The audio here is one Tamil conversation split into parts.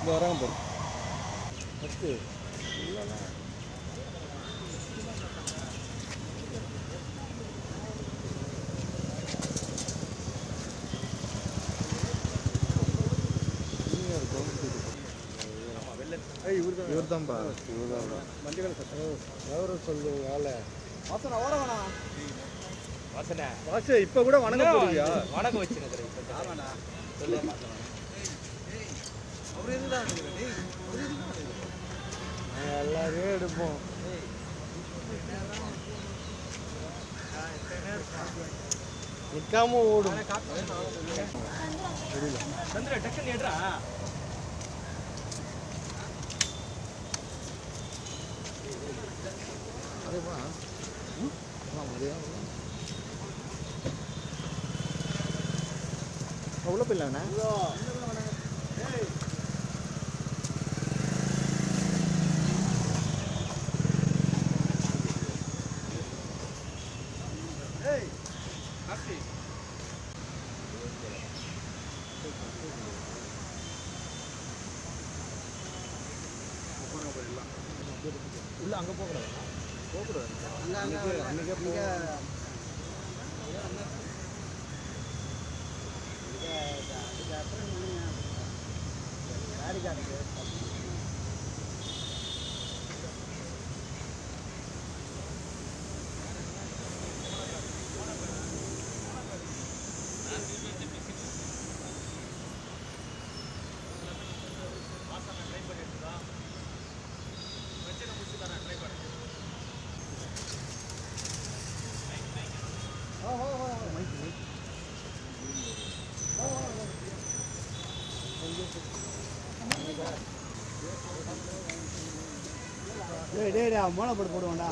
இந்த வராங்க பாரு ஃபஸ்ட்டு இல்லைண்ணா இவர் தான்ப்பா வண்டிகளை எவரை சொல்லுங்க வேலை வாசனை ஓட வேணாம் வாசனை வாச இப்போ கூட வணங்க போடுவியா வணக்கம் வச்சுருக்கிறேன் சொல்லு அவர் எதுதான் எல்லாரையும் எடுப்போம் நிற்காம ஓடும் சந்திர டக்குன்னு ஏடுறா உள்ள போயிடலாண்ணா உள்ள அங்கே போகக்கூடாது அன்றைக்கே மோளப்பட்டு போடுவாண்டா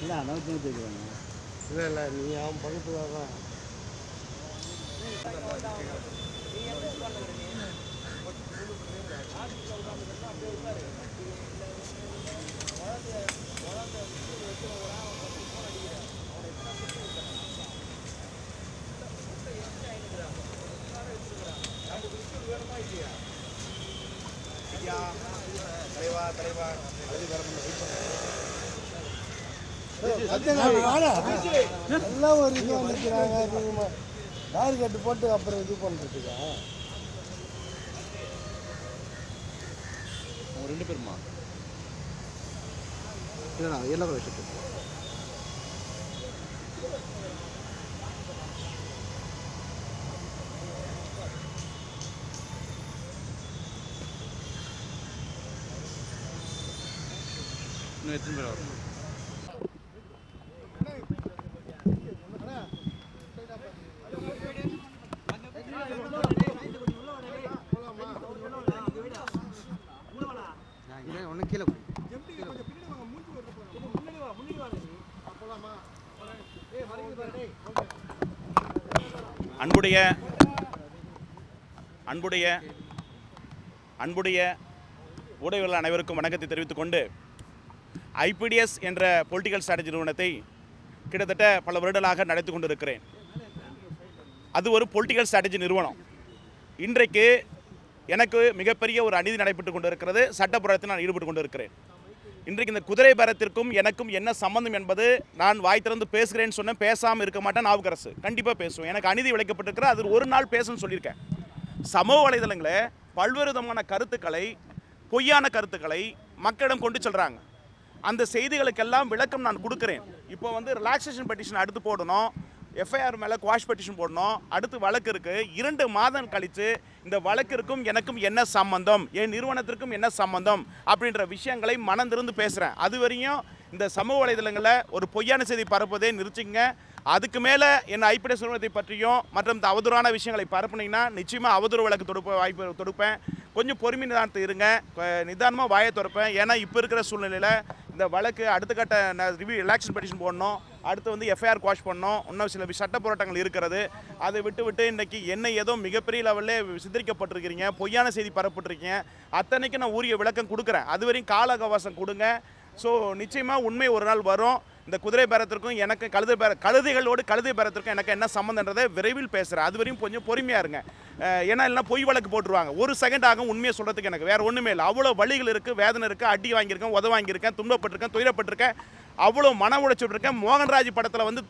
இல்லை நோக்கி வச்சுருவாங்க இல்லை இல்லை நீ அவன் பக்கத்துக்காக தான் எல்லாம் ஒரு இது வந்துக்கிறாங்க கார் கட்டு போட்டு அப்புறம் இது பண்ணுறதுக்கா அவங்க 2 பேருமா இல்லைண்ணா எல்லாம் வச்சுட்டு இன்னும் எத்தனை பேர் வரும் ஒன்று கீழே அன்புடைய ஊடகங்கள் அனைவருக்கும் வணக்கத்தை தெரிவித்துக் கொண்டு ஐபிடிஎஸ் என்ற பொலிட்டிக்கல் ஸ்ட்ராட்டஜி நிறுவனத்தை கிட்டத்தட்ட பல வருடங்களாக நடத்தி கொண்டிருக்கிறேன். அது ஒரு பொலிட்டிக்கல் ஸ்ட்ராட்டஜி நிறுவனம். இன்றைக்கு எனக்கு மிகப்பெரிய ஒரு அநீதி நடைபெற்று கொண்டிருக்கிறது. சட்டப்போராட்டத்தில் நான் ஈடுபட்டு கொண்டிருக்கிறேன். இன்றைக்கு இந்த குதிரை பேரத்திற்கும் எனக்கும் என்ன சம்பந்தம் என்பது நான் வாய் திறந்து பேசுகிறேன்னு சொன்னேன். பேசாமல் இருக்க மாட்டேன். நாவுக்கரசு கண்டிப்பாக பேசுவேன். எனக்கு அநீதி விளைக்கப்பட்டிருக்கிற அது ஒரு நாள் பேசணும்னு சொல்லியிருக்கேன். சமூக வலைதளங்களை பல்வேறு விதமான கருத்துக்களை, பொய்யான கருத்துக்களை மக்களிடம் கொண்டு செல்கிறாங்க. அந்த செய்திகளுக்கெல்லாம் விளக்கம் நான் கொடுக்குறேன். இப்போ ரிலாக்ஸேஷன் பெட்டிஷன் அடுத்து போடணும், எஃப்ஐஆர் மேலே குவாஷ் பெட்டிஷன் போடணும், அடுத்து வழக்கு இருக்குது. 2 மாதம் கழித்து இந்த வழக்கிற்கும் எனக்கும் என்ன சம்பந்தம், என் நிறுவனத்திற்கும் என்ன சம்பந்தம் அப்படின்ற விஷயங்களை மனந்திருந்து பேசுகிறேன். அது வரையும் இந்த சமூக வலைதளங்களில் ஒரு பொய்யான செய்தி பரப்புவதே நிறுத்திங்க. அதுக்கு மேலே என்ன ஐபிடிஎஸ் நிறுவனத்தை பற்றியும் மற்றும் இந்த அவதூறான விஷயங்களை பரப்புனீங்கன்னா நிச்சயமாக அவதூறு வழக்கு தொடுப்பேன். கொஞ்சம் பொறுமை நிதானத்தை இருங்க. நிதானமாக வாயை திறப்பேன். ஏன்னா இப்போ இருக்கிற சூழ்நிலையில் இந்த வழக்கு அடுத்த கட்ட ரிலாக்ஸேஷன் பெட்டிஷன் போடணும், அடுத்து எஃப்ஐஆர் குவாஷ் பண்ணணும், இன்னும் சில சட்ட போராட்டங்கள் இருக்கிறது. அதை விட்டு இன்றைக்கி என்னை ஏதோ மிகப்பெரிய லெவலில் சித்தரிக்கப்பட்டிருக்கிறீங்க, பொய்யான செய்தி பரப்பட்டிருக்கீங்க. அத்தனைக்கு நான் உரிய விளக்கம் கொடுக்குறேன். அதுவரையும் கால அவகாசம் கொடுங்க. ஸோ நிச்சயமாக உண்மை ஒரு நாள் வரும். இந்த குதிரை பேரத்திற்கும் எனக்கு கழுதை பேரத்திற்கும் எனக்கு என்ன சம்மந்தன்றதை விரைவில் பேசுகிறேன். அதுவரையும் கொஞ்சம் பொறுமையாக இருங்க. ஏன்னா இல்லைனா பொய் வழக்கு போட்டுருவாங்க. ஒரு செகண்ட் ஆகும் உண்மையை சொல்கிறதுக்கு. எனக்கு வேறு ஒன்றுமே இல்லை. அவ்வளோ வலிகள் இருக்குது, வேதனை இருக்குது, அடி வாங்கியிருக்கேன், உத வாங்கியிருக்கேன், துன்பப்பட்டிருக்கேன், துயரப்பட்டிருக்கேன், அவ்வளோ மன உளைச்சல் இருக்கேன். மோகன்ராஜ் படத்தில் வந்து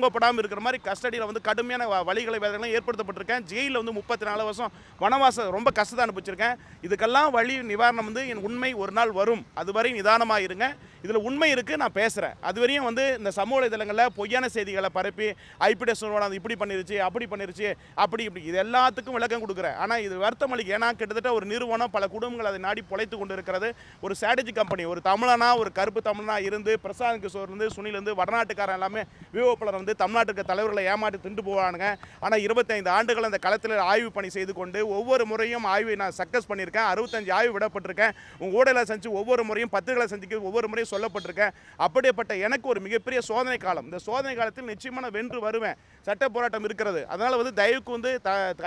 தூங்கப்படாமல் இருக்கிற மாதிரி கஸ்டடியில் வந்து கடுமையான வலிகளை வேதனைகளும் ஏற்படுத்தப்பட்டிருக்கேன். ஜெயிலில் வந்து 34 வருஷம் வனவாசம் ரொம்ப கஷ்டத்தை அனுப்பிச்சிருக்கேன். இதுக்கெல்லாம் வழி நிவாரணம் வந்து என் உண்மை ஒரு நாள் வரும். அதுவரை நிதானமாக இருங்க. இதில் உண்மை இருக்குது, நான் பேசுகிறேன். அதுவரையும் வந்து இந்த சமூக வலைதளங்களில் பொய்யான செய்திகளை பரப்பி ஐபிடிஎஸ் நிறுவனம் இப்படி பண்ணிருச்சு, அப்படி பண்ணிருச்சு, அப்படி இப்படி இது எல்லாத்துக்கும் விளக்கம் கொடுக்குறேன். ஆனால் இது வருத்தம் அளிக்கு. ஏன்னா கிட்டத்தட்ட ஒரு நிறுவனம் பல குடும்பங்கள் அதை நாடி பொழைத்து கொண்டு இருக்கிறது. ஒரு ஸ்ட்ராட்டஜி கம்பெனி, ஒரு தமிழனா, ஒரு கருப்பு தமிழனா இருந்து பிரசாந்த் கிஷோர் இருந்து சுனில் இருந்து வடநாட்டுக்காரன் எல்லாமே விஓபலர் வந்து தமிழ்நாட்டுக்கு தலைவர்களை ஏமாற்றி திண்டு போவானுங்க. ஆனால் 25 ஆண்டுகள் அந்த களத்தில் ஆய்வு பணி செய்து கொண்டு ஒவ்வொரு முறையும் ஆய்வை நான் சக்ஸஸ் பண்ணியிருக்கேன். 65 ஆய்வு விடப்பட்டிருக்கேன். உங்கள் ஊடலை செஞ்சு ஒவ்வொரு முறையும் பத்துகளை சந்திக்க ஒவ்வொரு முறையும் சொல்லப்பட்டிருக்கேன். அப்படிப்பட்ட எனக்கு ஒரு மிகப்பெரிய சோதனை காலம். இந்த சோதனை காலத்தில் நிச்சயமாக நான் வென்று வருவேன். சட்ட போராட்டம் இருக்கிறது. அதனால் வந்து தயவுக்கு வந்து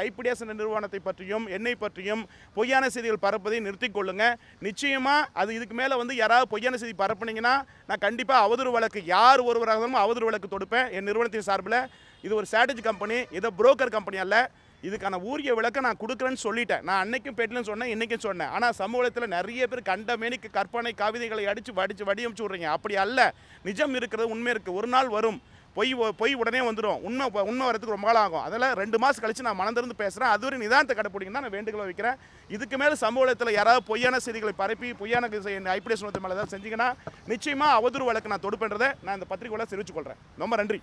ஐபிடிஎஸ் நிறுவனத்தை பற்றியும் என்னை பற்றியும் பொய்யான செய்திகள் பரப்பதை நிறுத்திக் கொள்ளுங்க. நிச்சயமாக அது இதுக்கு மேலே வந்து யாராவது பொய்யான செய்தி பரப்புனீங்கன்னா நான் கண்டிப்பாக அவதூறு வழக்கு, யார் ஒருவராக இருந்தாலும் அவதூறு வழக்கு தொடுப்பேன் என் நிறுவனத்தின் சார்பில். இது ஒரு ஸ்ட்ராட்டஜி கம்பெனி, இது புரோக்கர் கம்பெனி அல்ல. இதுக்கான ஊரிய விளக்க நான் கொடுக்குறேன்னு சொல்லிட்டேன். நான் அன்னைக்கும் பேட்டிலும் சொன்னேன், இன்றைக்கும் சொன்னேன். ஆனால் சமூகத்தில் நிறைய பேர் கண்டமேனிக்கு கற்பனை கவிதைகளை அடித்து வடிவமைச்சு விட்றீங்க. அப்படி அல்ல. நிஜம் இருக்கிறது, உண்மை இருக்குது. ஒரு நாள் வரும். பொய் உடனே வந்துடும். உண்மை வரதுக்கு ரொம்ப நாள் ஆகும். அதெல்லாம் 2 மாதம் கழித்து நான் மனந்திருந்து பேசுகிறேன். அதுவரை நிதானத்தை கடைப்பிடிங்கன்னா நான் வேண்டுகோளை வைக்கிறேன். இதுக்கு மேலே சமூகத்தில் யாராவது பொய்யான செய்திகளை பரப்பி பொய்யான ஐபிடிஎஸ் நிறுவனத்து மேலே ஏதாவது செஞ்சீங்கன்னா நிச்சயமாக அவதூறு வழக்கு நான் தொடுப்பேன்றதை நான் இந்த பத்திரிகையோட தெரிவித்துக்கொள்கிறேன். ரொம்ப நன்றி.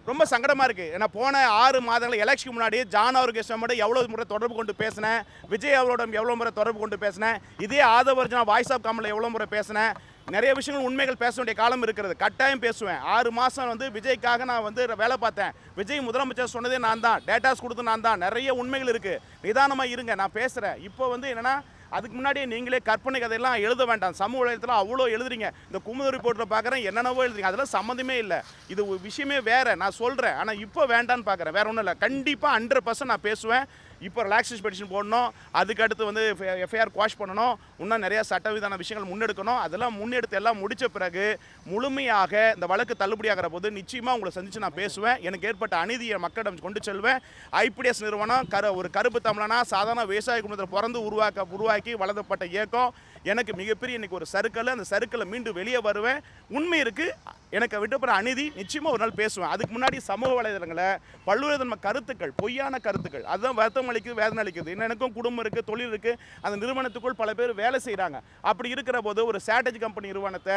ரொம்ப சங்கடமாக இருக்குது. ஏன்னா போன 6 மாதங்கள் எலெக்ஷனுக்கு முன்னாடி ஜான் ஆரோக்கியமோட எவ்வளோ முறை தொடர்பு கொண்டு பேசினேன், விஜய் அவரோட எவ்வளோ முறை தொடர்பு கொண்டு பேசினேன், இதே ஆதவர்ஜனா வாய்ஸ் ஆஃப் காமனில் எவ்வளோ முறை பேசினேன். நிறைய விஷயங்கள் உண்மைகள் பேச வேண்டிய காலம் இருக்கிறது. கட்டாயம் பேசுவேன். 6 மாதம் வந்து விஜய்க்காக நான் வந்து வேலை பார்த்தேன். விஜய் முதலமைச்சர் சொன்னதே நான் தான், டேட்டாஸ் கொடுத்து நான் தான். நிறைய உண்மைகள் இருக்குது. நிதானமாக இருங்க, நான் பேசுகிறேன். இப்போ வந்து என்னென்னா அதுக்கு முன்னாடியே நீங்களே கற்பனை கதையெல்லாம் எழுத வேண்டாம். சமூக வலைத்தளத்தில் அவ்வளோ எழுதுறீங்க. இந்த குமுத ரிப்போர்ட்டில் பார்க்குறேன் என்னென்னவோ எழுதுறீங்க. அதெல்லாம் சம்மந்தமே இல்லை. இது விஷயமே வேறு. நான் சொல்கிறேன். ஆனால் இப்போ வேண்டான்னு பார்க்குறேன். வேறு ஒன்றும் இல்லை. கண்டிப்பாக 100% நான் பேசுவேன். இப்போ ரிலாக்ஸேஷன் பெட்டிஷன் போடணும். அதுக்கு அடுத்து வந்து எஃப்ஐஆர் குவாஷ் பண்ணணும். இன்னும் நிறையா சட்டவிதான விஷயங்கள் முன்னெடுக்கணும். அதெல்லாம் முன்னெடுத்து எல்லாம் முடித்த பிறகு முழுமையாக இந்த வழக்கு தள்ளுபடியாகிற போது நிச்சயமாக உங்களை சந்தித்து நான் பேசுவேன். எனக்கு ஏற்பட்ட அநீதியை மக்களிடம் கொண்டு செல்வேன். ஐபிடிஎஸ் நிறுவனம் ஒரு கருப்பு தமிழனா சாதாரண விவசாய குடும்பத்தில் பிறந்து உருவாக்கி வளர்ந்தப்பட்ட இயக்கம். எனக்கு மிகப்பெரிய இன்றைக்கி ஒரு சர்க்கிள். அந்த சர்க்கிளை மீண்டும் வெளியே வருவேன். உண்மை இருக்குது. எனக்கு விட்டப்புற அநீதி நிச்சயமாக ஒரு நாள் பேசுவேன். அதுக்கு முன்னாடி சமூக வலைதளங்களில் பல்வேறு விதமான கருத்துக்கள், பொய்யான கருத்துக்கள், அதுதான் வருத்தம் அளிக்குது, வேதனை அளிக்குது. எனக்கும் குடும்பம் இருக்குது, தொழில் இருக்குது. அந்த நிறுவனத்துக்குள் பல பேர் வேலை செய்கிறாங்க. அப்படி இருக்கிற போது ஒரு ஸ்ட்ராட்டஜி கம்பெனி நிறுவனத்தை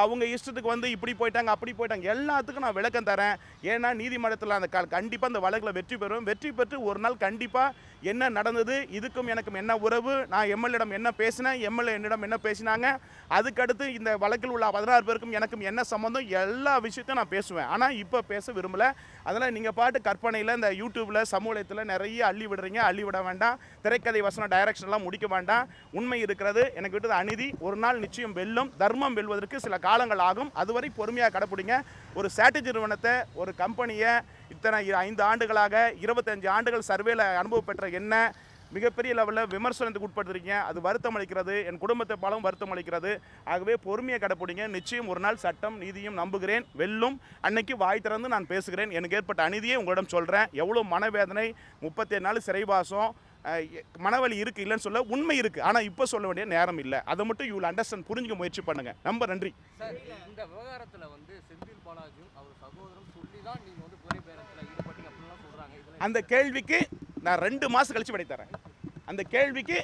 அவங்க இஷ்டத்துக்கு வந்து இப்படி போயிட்டாங்க, அப்படி போயிட்டாங்க, எல்லாத்துக்கும் நான் விளக்கம் தரேன். ஏன்னா நீதிமன்றத்தில் அந்த கண்டிப்பாக அந்த வழக்கில் வெற்றி பெறும். வெற்றி பெற்று ஒரு நாள் கண்டிப்பாக என்ன நடந்தது, இதுக்கும் எனக்கும் என்ன உறவு, நான் எம்எல்ஏடம் என்ன பேசினேன், எம்எல்ஏ என்னிடம் என்ன பேசினாங்க, அதுக்கடுத்து இந்த வழக்கில் உள்ள 16 பேருக்கும் எனக்கும் என்ன சம்மந்தம், எல்லா விஷயத்தையும் நான் பேசுவேன். ஆனால் இப்போ பேச விரும்பலை. அதனால் நீங்கள் பாட்டு கற்பனையில் இந்த யூடியூப்பில் சமூகத்தில் நிறைய அள்ளி விடுறீங்க. அள்ளி விட வேண்டாம். திரைக்கதை வசனம் டைரக்ஷன்லாம் முடிக்க வேண்டாம். உண்மை இருக்கிறது. எனக்கு விட்டது அநீதி. ஒரு நாள் நிச்சயம் வெல்லும். தர்மம் வெல்வதற்கு சில காலங்கள் ஆகும். அதுவரை பொறுமையாக கடைப்பிடிங்க. ஒரு ஸ்ட்ராட்டஜி நிறுவனத்தை, ஒரு கம்பெனியை இத்தனை 5 ஆண்டுகளாக 25 ஆண்டுகள் சர்வேல அனுபவம் பெற்ற என்ன மிகப்பெரிய லெவலில் விமர்சனத்துக்கு உட்படுத்துறீங்க. அது வருத்தம் அளிக்கிறது. என் குடும்பத்தை பாலும் வருத்தம் அளிக்கிறது. ஆகவே பொறுமையை கடைப்பிடிங்க. நிச்சயம் ஒரு நாள் சட்டம் நீதியும் நம்புகிறேன் வெல்லும். அன்னைக்கு வாய் திறந்து நான் பேசுகிறேன். எனக்கு ஏற்பட்ட அநீதியை உங்களிடம் சொல்கிறேன். எவ்வளோ மனவேதனை, 37 நாள் சிறைவாசம், மனவலி இருக்குது, இல்லைன்னு சொல்ல உண்மை இருக்குது. ஆனால் இப்போ சொல்ல வேண்டிய நேரம் இல்லை. அதை மட்டும் இவ்வளோ அண்டர்ஸ்டாண்ட் புரிஞ்சுக்க முயற்சி பண்ணுங்கள். ரொம்ப நன்றி. இந்த விவகாரத்தில் வந்து செந்தில் பாலாஜியும் அவர் சகோதரரும் சொல்லி தான் நீங்கள் வந்து கொலை பேரத்தில் ஈடுபட்டீங்க அப்படின்லாம் சொல்கிறாங்க. அந்த கேள்விக்கு நான் 2 மாதம் கழித்து விடை தரேன். அந்த கேள்விக்கு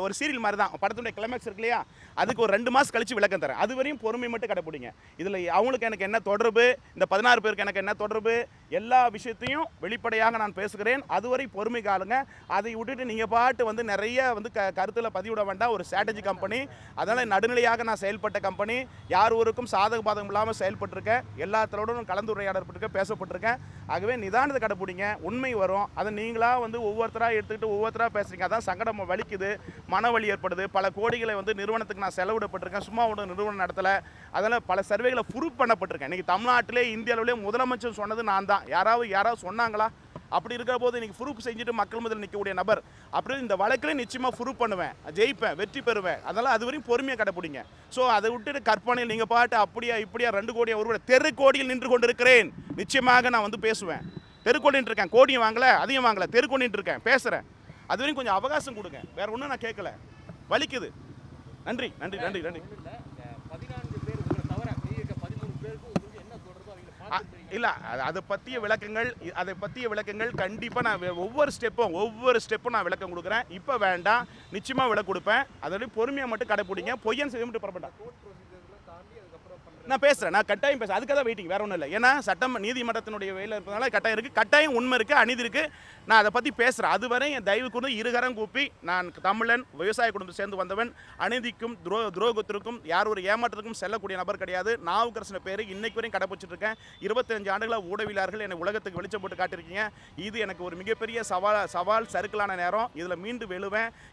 ஒரு சீரியல் மாதிரி தான், படத்துடைய கிளைமேக்ஸ் இருக்கு இல்லையா, அதுக்கு ஒரு 2 மாதம் கழித்து விளக்கம் தரேன். அது வரையும் பொறுமை மட்டும் கடைப்பிடிங்க. இதில் அவங்களுக்கு எனக்கு என்ன தொடர்பு, இந்த 16 பேருக்கு எனக்கு என்ன தொடர்பு, எல்லா விஷயத்தையும் வெளிப்படையாக நான் பேசுகிறேன். அதுவரை பொறுமை காலுங்க. அதை விட்டுட்டு நீங்கள் பாட்டு வந்து நிறைய வந்து கருத்தில் பதிவிட வேண்டாம். ஒரு ஸ்ட்ராட்டஜி கம்பெனி, அதனால் நடுநிலையாக நான் செயல்பட்ட கம்பெனி. யார் ஊருக்கும் சாதக பாதகம் இல்லாமல் செயல்பட்டிருக்கேன். எல்லாத்தோடும் கலந்துரையாடப்பட்டிருக்கேன், பேசப்பட்டிருக்கேன். ஆகவே நிதானத்தை கடைப்பிடிங்க. உண்மை வரும். அதை நீங்களாக வந்து ஒவ்வொருத்தராக எடுத்துக்கிட்டு ஒவ்வொருத்தராக பேசுகிறீங்க. அதான் சங்கடம் வலிக்குது, மனவலி ஏற்படுது. பல கோடிகளை வந்து நிறுவனத்துக்கு நான் செலவிடப்பட்டிருக்கேன். சும்மா ஒரு நிறுவனம் நடத்தலை. அதனால் பல சர்வேகளை ப்ரூவ் பண்ணப்பட்டிருக்கேன். இன்றைக்கி தமிழ்நாட்டிலே இந்தியாவிலே முதலமைச்சர் சொன்னது நான் தான். யாராவது சொன்னாங்களா? அப்படி இருக்கிற போது இன்றைக்கி ப்ரூஃப் செஞ்சுட்டு மக்கள் முதல் நிற்கக்கூடிய நபர். அப்படி இந்த வழக்கில் நிச்சயமாக ப்ரூவ் பண்ணுவேன், ஜெயிப்பேன், வெற்றி பெறுவேன். அதனால் அது வரையும் பொறுமையாக கடைப்பிடிங்க. ஸோ அதை விட்டுட்டு கற்பனையில் நீங்கள் பாட்டு அப்படியா இப்படியா 2 கோடியா 1 கோடி தெரு கோடியில் நின்று கொண்டிருக்கிறேன். நிச்சயமாக நான் வந்து பேசுவேன். தெருக்கோடின்னு இருக்கேன், கோடியும் வாங்கலை அதையும் வாங்கலை, தெருக்கோடின்னு இருக்கேன், பேசுகிறேன். அது வரைக்கும் கொஞ்சம் அவகாசம் கொடுங்க, வேற ஒன்றும் நான் கேட்கல, வலிக்குது. நன்றி நன்றி நன்றி நன்றி. 14 பேர் உங்களை தவிர மீதி இருக்க 13 பேருக்கு உங்களுக்கு என்ன தொடர்போ அவங்களை பார்த்துட்டு இல்லை அதை பற்றிய விளக்கங்கள் கண்டிப்பாக நான் ஒவ்வொரு ஸ்டெப்பும் நான் விளக்கம் கொடுக்குறேன். இப்போ வேண்டாம், நிச்சயமாக விளக்கு கொடுப்பேன். அதோடய பொறுமையாக மட்டும் கடைப்பிடிங்க. பொய்யன் செய்ய மட்டும் புறப்பட்டேன். நான் பேசுகிறேன், நான் கட்டாயம் பேசுகிறேன். அதுக்காக தான் வெயிட்டிங், வேற ஒன்றும் இல்லை. ஏன்னா சட்டம் நீதிமன்றத்தினுடைய வேலை இருக்கிறதுனால கட்டாயம் இருக்குது, கட்டாயம் உண்மை இருக்குது, அநீதி இருக்குது. நான் அதை பற்றி பேசுகிறேன். அதுவரை என் தயவு கூர்ந்து இருகரம் கூப்பி, நான் தமிழன், விவசாய குடும்பத்தை சேர்ந்து வந்தவன், அநீதிக்கும் துரோகத்திற்கும் யார் ஒரு ஏமாற்றத்துக்கும் செல்லக்கூடிய நபர் கிடையாது. நாவுக்கரசன பேர் இன்னைக்கு வரையும் கடைப்பிடிச்சிட்டு இருக்கேன். 25 ஆண்டுகளாக ஊடகவியலாளர்கள் என்னை உலகத்துக்கு வெளிச்சம் போட்டு காட்டியிருக்கீங்க. இது எனக்கு ஒரு மிகப்பெரிய சவால் சறுக்கலான நேரம். இதில் மீண்டும்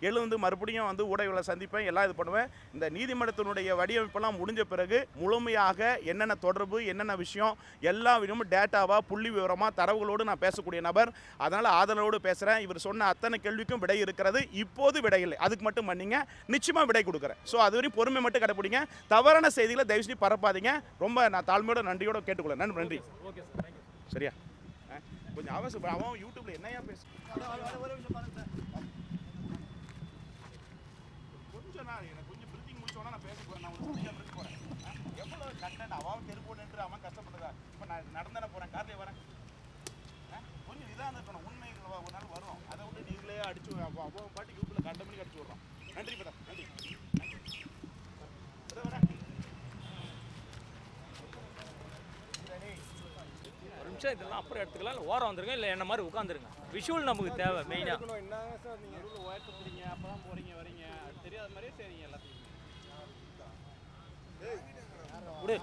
எழுந்து மறுபடியும் வந்து ஊடகவியலாளர் சந்திப்பேன், எல்லாம் இது பண்ணுவேன். இந்த நீதிமன்றத்தினுடைய வடிவமைப்பெல்லாம் முடிஞ்ச பிறகு முழுமையாக என்னென்ன தொடர்பு, என்னென்ன விஷயம், எல்லா விஷயமும் டேட்டாவாக புள்ளி விவரமாக தரவுகளோடு நான் பேசக்கூடிய நபர். அதனால் ஆதரவோடு பேசுகிறேன். இவர் சொன்ன அத்தனை கேள்விக்கும் விடை இருக்கிறது. இப்போது விடை இல்லை, அதுக்கு மட்டும் பண்ணீங்க, நிச்சயமாக விடை கொடுக்குறேன். ஸோ அதுவரையும் பொறுமை மட்டும் கடைப்பிடிங்க. தவறான செய்திகளை தயவு செஞ்சு பரப்பாதீங்க. ரொம்ப நான் தாழ்மையோட நன்றியோட கேட்டுக்கொள்ள. நன்றி. சரியா? கொஞ்சம் அவசரம். அவன் யூடியூப்ல என்னையா பேசு, கொஞ்சம் நான் எனக்கு கொஞ்சம் பிரீத்திங் முடிச்சோன்னா நான் பேச போகிறேன். நான் ஒரு போகிறேன். எவ்வளோ கண்டென்ட் அவன் தெருப்போன்னு அவன் கஷ்டப்படுறதா. இப்போ நான் நடந்தானே போகிறேன், கார்லேயே வரேன். கொஞ்சம் இதாக இருக்கணும். உண்மை ஒரு நாள் வரும். அதை விட்டு நீங்களே அடிச்சு அவன் பாட்டு யூடியூப்ல கண்ட மணிக்கு அடிச்சு விட்றான். நன்றி பிரதர், நன்றி. ஒரு நிமிஷம் இதெல்லாம் அப்புறம் எடுத்துக்கலாம், இல்லை ஓரம் வந்துருங்க, இல்லை என்ன மாதிரி உட்காந்துருங்க. விஷுவல் நமக்கு தேவை மெயினாக. என்னங்க சார் நீங்கள் உயர்த்துறீங்க, அப்போ தான் போகிறீங்க வரீங்க, அது தெரியாத மாதிரியே சரிங்க எல்லாத்தையும். விடு.